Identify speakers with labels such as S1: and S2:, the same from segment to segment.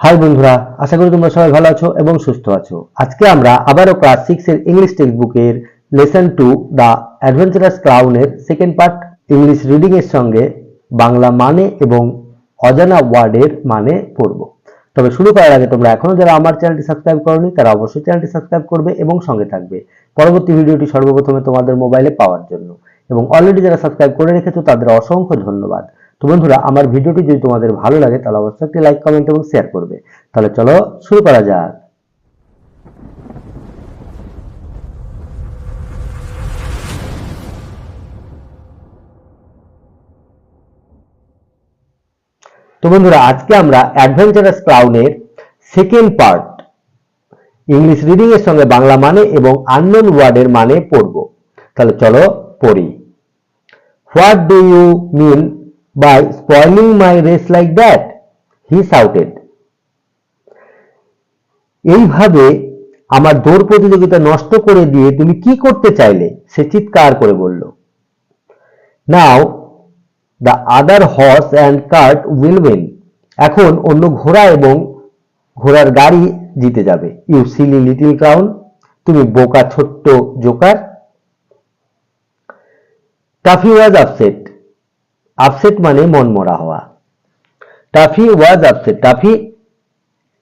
S1: High বন্ধুরা, আশা করি তোমরা সবাই ভালো আছো এবং সুস্থ আছো। আজকে আমরা আবারও ক্লাস 6 এর ইংলিশ টেক্সট বুকের লেসন 2 দ্য অ্যাডভেঞ্চারাস ক্লাউন এর সেকেন্ড পার্ট ইংলিশ রিডিং এর সঙ্গে বাংলা মানে এবং অজানা ওয়ার্ডের মানে পড়ব। তবে শুরু করার আগে তোমরা এখনো যারা আমার চ্যানেলটি সাবস্ক্রাইব করোনি তারা অবশ্যই চ্যানেলটি সাবস্ক্রাইব করবে এবং সঙ্গে থাকবে পরবর্তী ভিডিওটি সর্বপ্রথমে তোমাদের মোবাইলে পাওয়ার জন্য। এবং অলরেডি যারা সাবস্ক্রাইব করে রেখেছো তাদের অসংখ্য ধন্যবাদ। তো বন্ধুরা, আমার ভিডিওটি যদি তোমাদের ভালো লাগে তাহলে অবশ্যই একটি লাইক, কমেন্ট এবং শেয়ার করবে। তাহলে চলো শুরু করা যাক। তো বন্ধুরা, আজকে আমরা অ্যাডভেঞ্চারাস ক্লাউনের সেকেন্ড পার্ট ইংলিশ রিডিং এর সঙ্গে বাংলা মানে এবং আননোন ওয়ার্ডের মানে পড়ব। তাহলে চলো পড়ি। What do you mean by spoiling my race like that? He shouted. এইভাবে আমার দৌড় প্রতিযোগিতা নষ্ট করে দিয়ে তুমি কি করতে চাইলে? সে চিৎকার করে বলল। Now the other horse and cart will win. এখন অন্য ঘোড়া এবং ঘোড়ার গাড়ি জিতে যাবে। You silly little clown. তুমি বোকা ছোট্ট Joker. Tuffy was upset. Upset মানে মন মরা হওয়া। টাফি ওয়াজ আপসেট, টাফি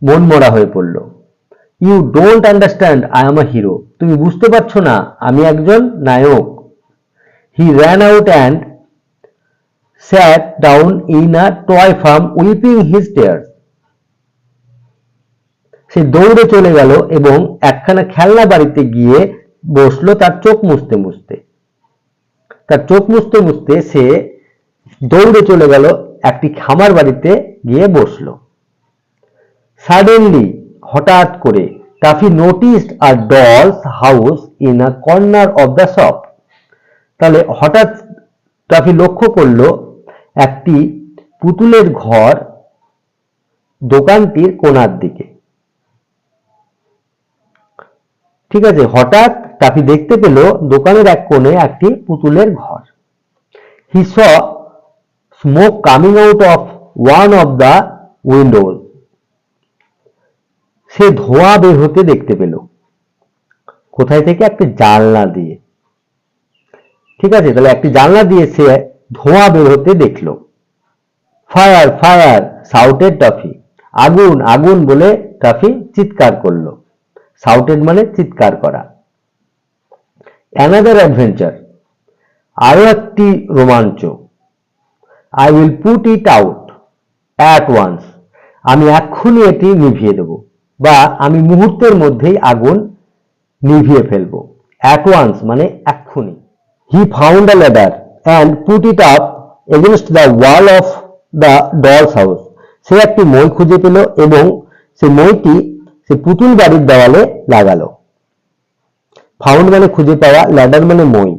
S1: মন মরা হয়ে পড়ল। You don't understand, I am a hero. তুমি বুঝতে পারছো না, আমি একজন নায়ক। He ran out and sat down in a toy farm weeping his tears. সে দৌড়ে চলে গেল এবং একখানা খেলনা বাড়িতে গিয়ে বসলো তার চোখ মুছতে মুছতে। তার চোখ মুছতে মুছতে সে দৌড়ে চলে গেল একটি খামার বাড়িতে গিয়ে বসলো। সাডেনলি, হঠাৎ করে, toffee noticed a dolls house in a corner of the shop. তাহলে হঠাৎ টাফি লক্ষ্য করলো একটি পুতুলের ঘর দোকানটির কোণার দিকে। ঠিক আছে, হঠাৎ টাফি দেখতে পেল দোকানের এক কোণে একটি পুতুলের ঘর। হি স smoke coming out of one of the windows. সে ধোঁয়া বের হতে দেখতে পেল। কোথায় থেকে? একটি জানলা দিয়ে। ঠিক আছে, তাহলে একটি জানলা দিয়ে সে ধোঁয়া বের হতে দেখলো। Fire fire shouted toffee. আগুন আগুন বলে টাফি চিৎকার করলো। শাউটেড মানে চিৎকার করা। অ্যানাদার অ্যাডভেঞ্চার, আরো একটি রোমাঞ্চ। I will put it out at once. আমি এক্ষুনি এটি নিভিয়ে দেব, বা আমি মুহূর্তের মধ্যেই আগুন নিভিয়ে ফেলবো। At once মানে এক্ষুনি। He found a ladder and put it up against the wall of the doll's house. সে একটি মই খুঁজে পেল এবং সে মইটি সে পুতুল বাড়ির দেওয়ালে লাগালো। ফাউন্ড মানে খুঁজে পাওয়া, ল্যাডার মানে মই,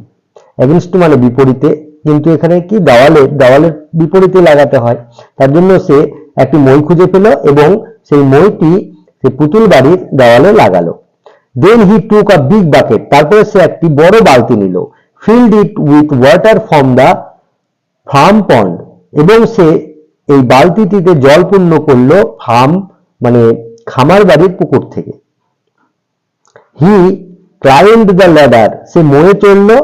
S1: এগেনস্ট মানে বিপরীতে, কিন্তু এখানে কি দেওয়ালের বিপরীতে লাগাতে হয়, তার জন্য সে একটি মই খুঁজে পেল এবং সেই মইটি সে পুতুল বাড়ির দেওয়ালে লাগালো। দেন হি টুক আ বিগ বাকেট, তারপরে সে একটি বড় বালতি নিল। Filled it with water from the farm pond, এবং সে এই বালতিটিতে জল পূর্ণ করলো ফার্ম মানে খামার বাড়ির পুকুর থেকে। হি ক্লাইম্বড দ্য ল্যাডার, সে ময়ে চড়লো।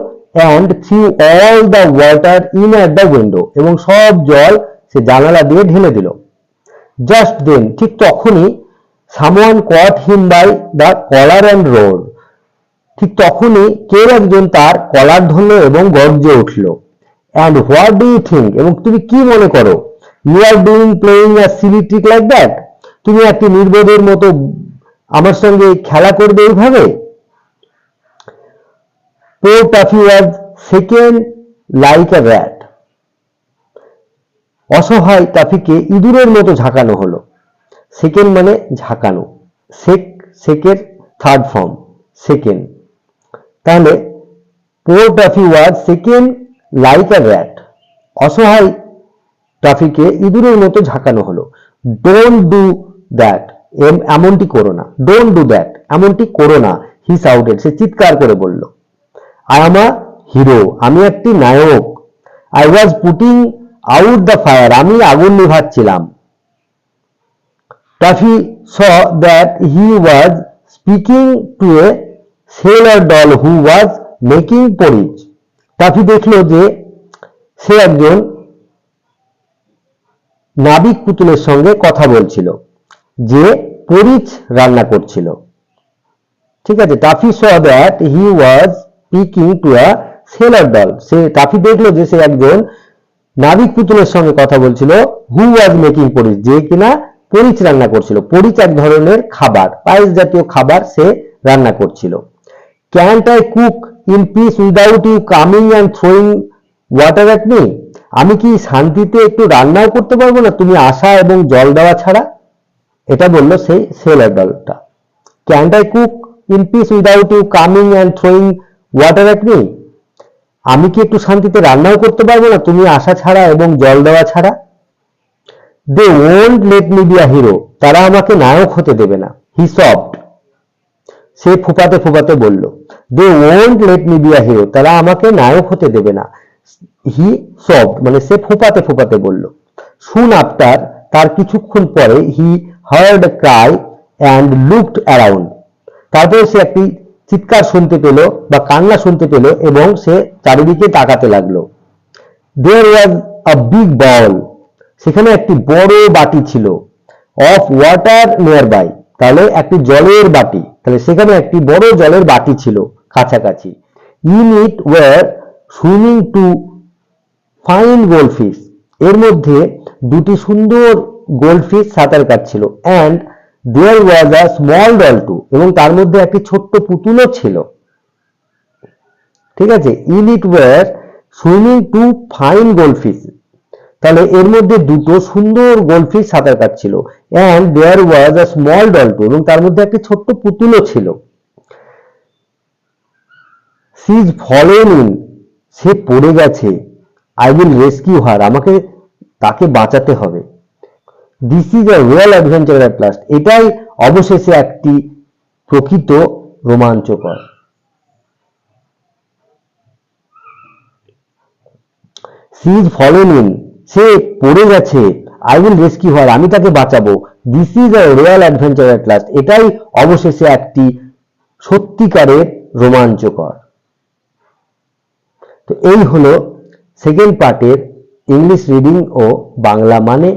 S1: and threw all the water in at the window, এবং সব জল সে জানালা দিয়ে ঢেলে দিল। just then, ঠিক তখনই, someone caught him by the collar and roared, ঠিক তখনই কেউ একজন তার কলার ধরল এবং গর্জে উঠল। and what do you think, এবং তুমি কি মনে করো? you are doing playing a silly trick like that, তুমি একটি নির্বোধের মতো আমার সঙ্গে খেলা করবে এইভাবে। Poor Tuffy was shaken like a rat. অসহায় টাফিকে ইঁদুরের মতো ঝাঁকানো হলো। সেকেন মানে ঝাঁকানো, সেকের থার্ড ফর্ম সেকেন। তাহলে poor Tuffy was shaken like a rat. অসহায় টাফিকে ইঁদুরের মতো ঝাঁকানো হলো। Don't do that, এমনটি করো না। Don't do that, এমনটি করো না। He shouted, সে চিৎকার করে বলল। I am a hero, আমি একটি নায়ক। I was putting out the fire, আমি আগুন নিভাচ্ছিলাম। Taffy saw that he was speaking to a sailor doll who was making porridge. Toffee দেখলো যে সে একজন নাবিক পুতুলের সঙ্গে কথা বলছিল যে পরিচ রান্না করছিল। ঠিক আছে, toffee saw that he was speaking to a sailor doll, say toffee দেখলো যে সে একজন নাবিক পুতুলের সঙ্গে কথা বলছিল who was making porridge, যে কিনা পরিচ রান্না করছিল। পরিচ এক ধরনের খাবার, পায়েস জাতীয় খাবার সে রান্না করছিল। Can't I cook in peace without you coming and throwing water at me? আমি কি শান্তিতে একটু রান্নাও করতে পারবো না তুমি আসা এবং জল দেওয়া ছাড়া? এটা বললো সেই seller ডলটা। Can't I cook in peace without you coming and throwing water at me? আমি কি একটু শান্তিতে রান্নাও করতে পারবো না তুমি আসা ছাড়া এবং জল দেওয়া ছাড়া? They won't let me be a hero, তারা আমাকে নায়ক হতে দেবে না। He sobbed, সে ফুপাতে ফুপাতে বলল। They won't let me be a hero, তারা আমাকে নায়ক হতে দেবে না। He sobbed, মানে সে ফুপাতে ফুপাতে বলল। Soon after, তার কিছুক্ষণ পরে he heard a cry and looked around, তারপরে সে একটি চিৎকার শুনতে পেল বা কান্না শুনতে পেল এবং সে চারিদিকে তাকাতে লাগলো। There was a big bowl, সেখানে একটি বড় বাটি ছিল। Of water nearby, তাহলে একটি জলের বাটি, তাহলে সেখানে একটি বড় জলের বাটি ছিল কাছাকাছি। In it were swimming two fine goldfish, এর মধ্যে দুটি সুন্দর গোল্ডফিশ সাঁতার কাটছিল। And there was a small doll too, এবং তার মধ্যে একটি ছোট্ট পুতুলও ছিল। ঠিক আছে, in it were swimming two fine goldfish, তাহলে এর মধ্যে দুটো সুন্দর গোল্ডফিশ সাঁতার কাটছিল। and there was a small doll too, এবং তার মধ্যে একটি ছোট্ট পুতুলও ছিল। she is fallen in, সে পড়ে গেছে। I will rescue her, আমাকে তাকে বাঁচাতে হবে। this is a real adventure at last, এটাই অবশেষে একটি প্রকৃত রোমাঞ্চকর। she is fallen in, সে পড়ে গেছে। I will rescue her, আমি তাকে বাঁচাবো। this is a real adventure at last, এটাই অবশেষে একটি সত্যিকারের রোমাঞ্চকর। তো এই হলো সেকেন্ড পার্টের ইংলিশ রিডিং ও বাংলা মানে।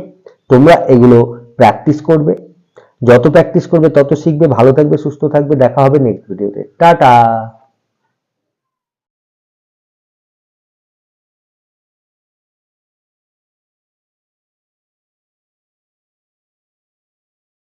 S1: তোমরা এগুলো প্র্যাকটিস করবে, যত প্র্যাকটিস করবে তত শিখবে। ভালো থাকবে, সুস্থ থাকবে, দেখা হবে নেক্সট ভিডিওতে। টাটা।